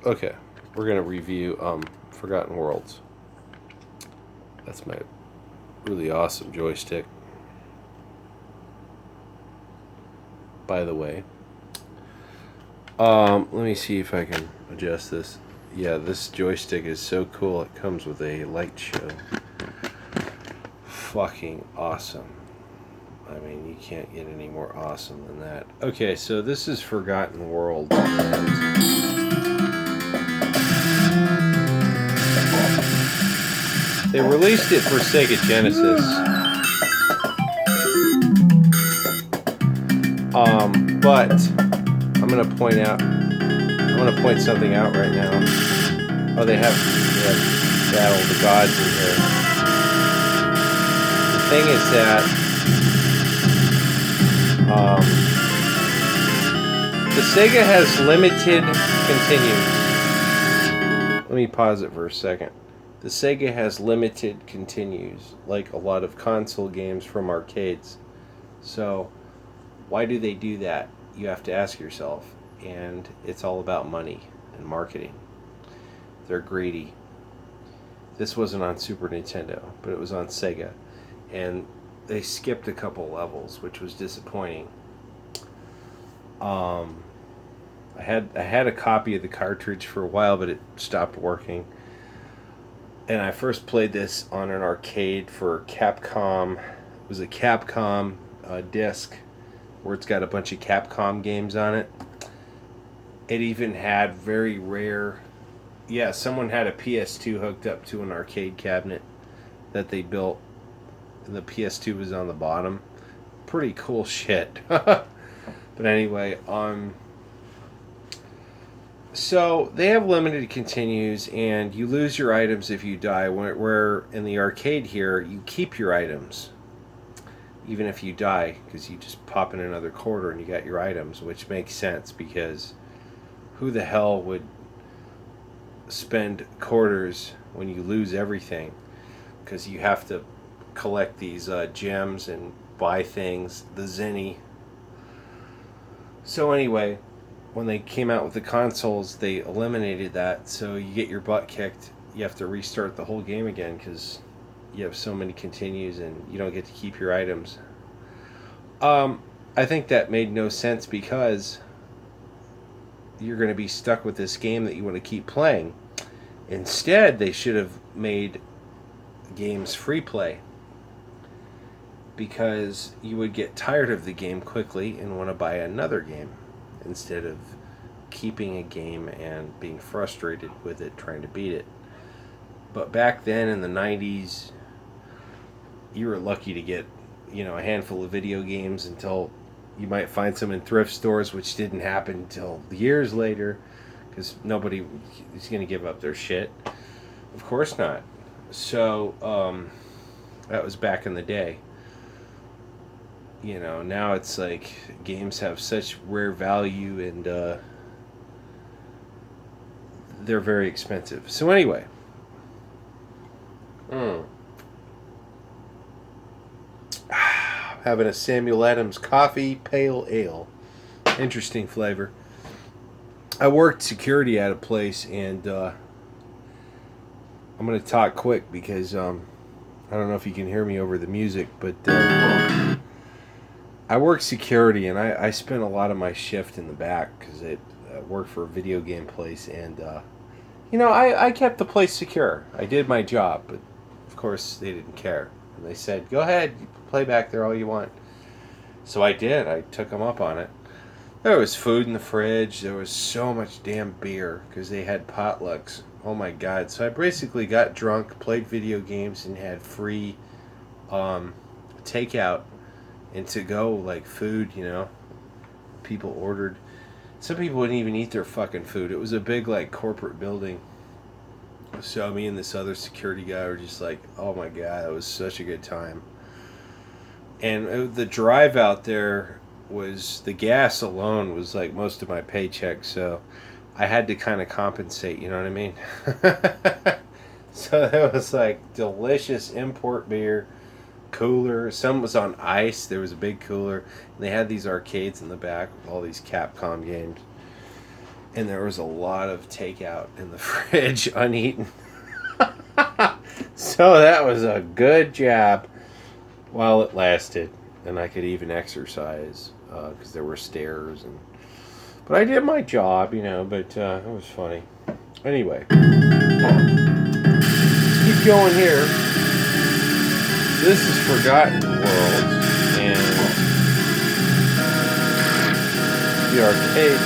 Okay, we're gonna review Forgotten Worlds. That's my really awesome joystick, by the way. Let me see if I can adjust this. Yeah, this joystick is so cool. It comes with a light show. Fucking awesome. I mean, you can't get any more awesome than that. Okay, so this is Forgotten Worlds. They released it for Sega Genesis. But I'm gonna point something out right now. Oh, they have Battle of the Gods in here. The thing is that the Sega has limited continues. Let me pause it for a second. The Sega has limited continues, like a lot of console games from arcades. So, why do they do that? You have to ask yourself. And it's all about money and marketing. They're greedy. This wasn't on Super Nintendo, but it was on Sega. And they skipped a couple levels, which was disappointing. I had a copy of the cartridge for a while, but it stopped working. And I first played this on an arcade for Capcom. It was a Capcom disc where it's got a bunch of Capcom games on it. It even had very rare... Yeah, someone had a PS2 hooked up to an arcade cabinet that they built. And the PS2 was on the bottom. Pretty cool shit. But anyway, so they have limited continues, and you lose your items if you die. Where in the arcade here, you keep your items, even if you die, because you just pop in another quarter and you got your items, which makes sense because who the hell would spend quarters when you lose everything? Because you have to collect these gems and buy things, the zenny. So anyway, when they came out with the consoles, they eliminated that. So you get your butt kicked, you have to restart the whole game again because you have so many continues and you don't get to keep your items. I think that made no sense because you're going to be stuck with this game that you want to keep playing. Instead, they should have made games free play, because you would get tired of the game quickly and want to buy another game instead of keeping a game and being frustrated with it, trying to beat it. But back then in the 90s, you were lucky to get, a handful of video games until you might find some in thrift stores, which didn't happen until years later because nobody is going to give up their shit. Of course not. So, that was back in the day. Now it's like games have such rare value and they're very expensive. So anyway. Having a Samuel Adams coffee pale ale. Interesting flavor. I worked security at a place, and I'm going to talk quick because I don't know if you can hear me over the music, but I worked security, and I spent a lot of my shift in the back because I worked for a video game place, and I kept the place secure. I did my job, but of course they didn't care. And they said, go ahead, you play back there all you want. So I did. I took them up on it. There was food in the fridge. There was so much damn beer because they had potlucks. Oh my god. So I basically got drunk, played video games, and had free takeout and to go, like, food, People ordered. Some people wouldn't even eat their fucking food. It was a big, like, corporate building. So me and this other security guy were just like, oh my god, it was such a good time. And the drive out there was, the gas alone was like most of my paycheck, so I had to kind of compensate, you know what I mean? So it was like delicious import beer, cooler. Some was on ice. There was a big cooler. And they had these arcades in the back with all these Capcom games. and there was a lot of takeout in the fridge uneaten. So that was a good job while it lasted, and I could even exercise because there were stairs. But I did my job, you know. But it was funny. Anyway, let's keep going here. This is Forgotten Worlds, and the arcade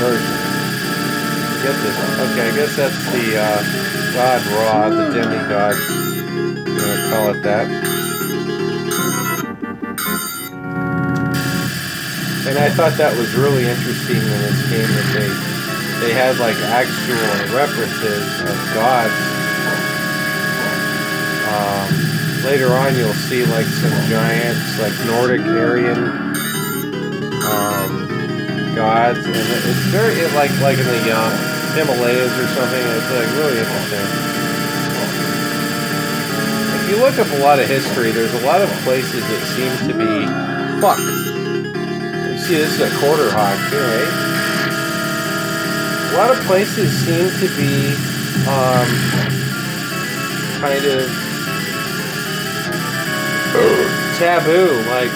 version. Get this. Okay, I guess that's the God Ra, the demigod. I'm gonna call it that. And I thought that was really interesting in this game that they had like actual references of gods. Later on, you'll see like some giants, like Nordic Aryan gods, and it's very like in the Himalayas or something. It's like really interesting. If you look up a lot of history, there's a lot of places that seem to be fuck. You see, this is a quarter hog too, right? A lot of places seem to be kind of taboo, like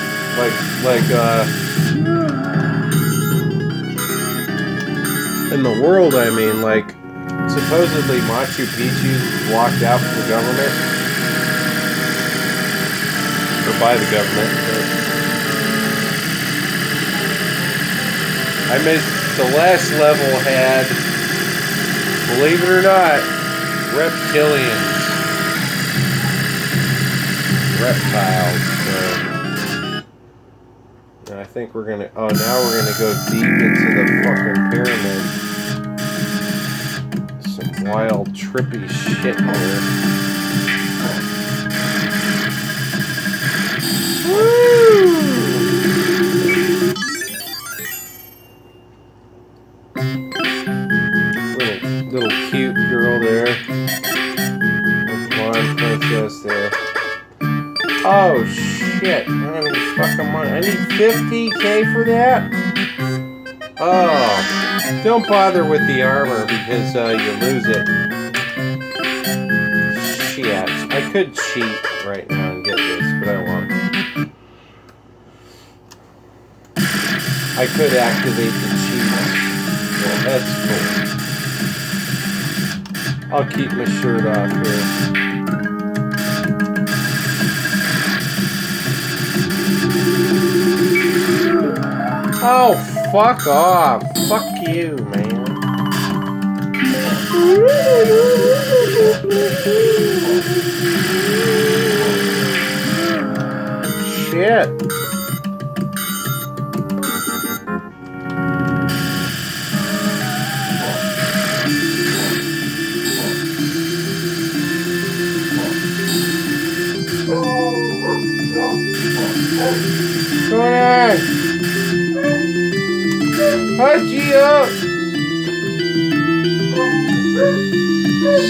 in the world. I mean, like supposedly Machu Picchu blocked out from the government or by the government. I missed the last level had, believe it or not, reptilians. Reptiles. And I think we're gonna. Oh, now we're gonna go deep into the fucking pyramid. Some wild, trippy shit here. Woo! Little cute girl there. Blonde princess there. Oh shit, I don't have any fucking money. I need $50K for that? Oh, don't bother with the armor because you lose it. Shit, I could cheat right now and get this, but I won't. I could activate the cheat. Yeah, that's cool. I'll keep my shirt off here. Oh, fuck off. Fuck you, man. Shit. What's going on? Hi, Gio!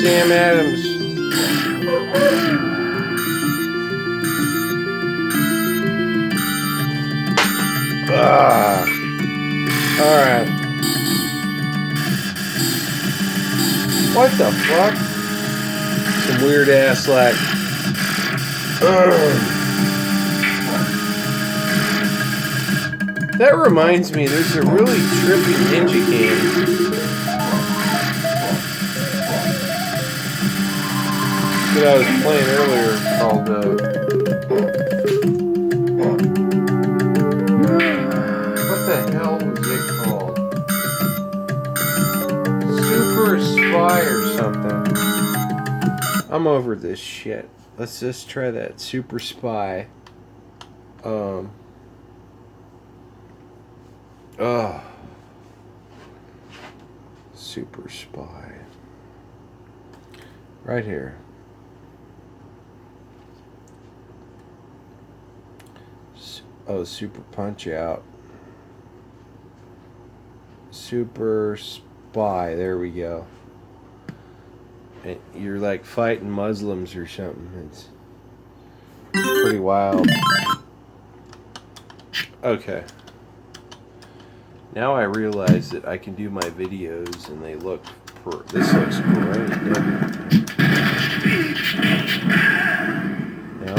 Sam Adams. Alright. What the fuck? Some weird ass like. That reminds me, there's a really trippy ninja game. That I was playing earlier called, what the hell was it called? Super Spy or something. I'm over this shit. Let's just try that. Super Spy. Super Spy. Right here. Oh, Super Punch Out. Super Spy. There we go. And you're like fighting Muslims or something. It's pretty wild. Okay. Now I realize that I can do my videos and they look this looks great. Now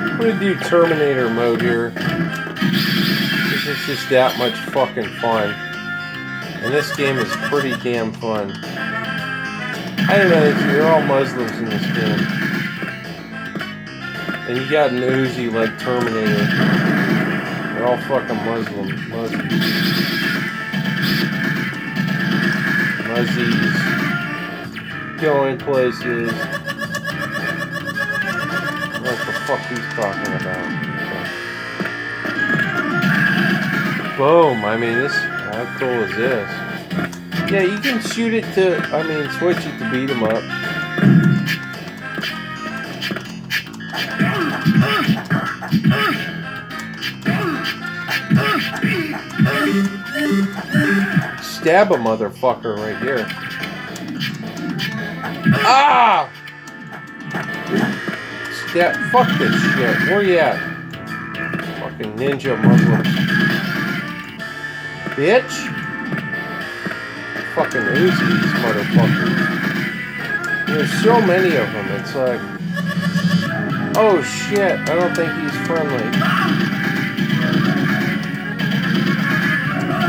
I'm gonna do Terminator mode here. This is just that much fucking fun. And this game is pretty damn fun. I don't know, you're all Muslims in this game. And you got an Uzi like Terminator. They're all fucking Muslims. Muzzies. Going places. What the fuck he's talking about. Okay. Boom. I mean, this. How cool is this? Yeah, you can shoot it to. I mean, switch it to beat 'em up. Stab a motherfucker right here. Ah! Fuck this shit. Where you at? Fucking ninja Muslims. Bitch! Fucking Uzi, these motherfuckers. There's so many of them, it's like... Oh shit, I don't think he's friendly.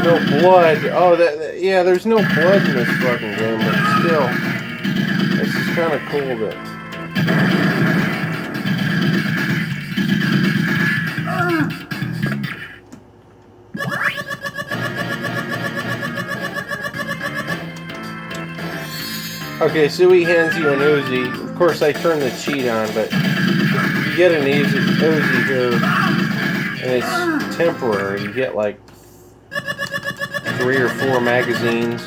No blood. Oh, yeah, there's no blood in this fucking game, but still. This is kind of cool that... Okay, so he hands you an Uzi. Of course, I turned the cheat on, but you get an Uzi here, and it's temporary. You get like 3 or 4 magazines.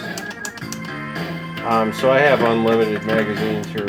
So I have unlimited magazines here.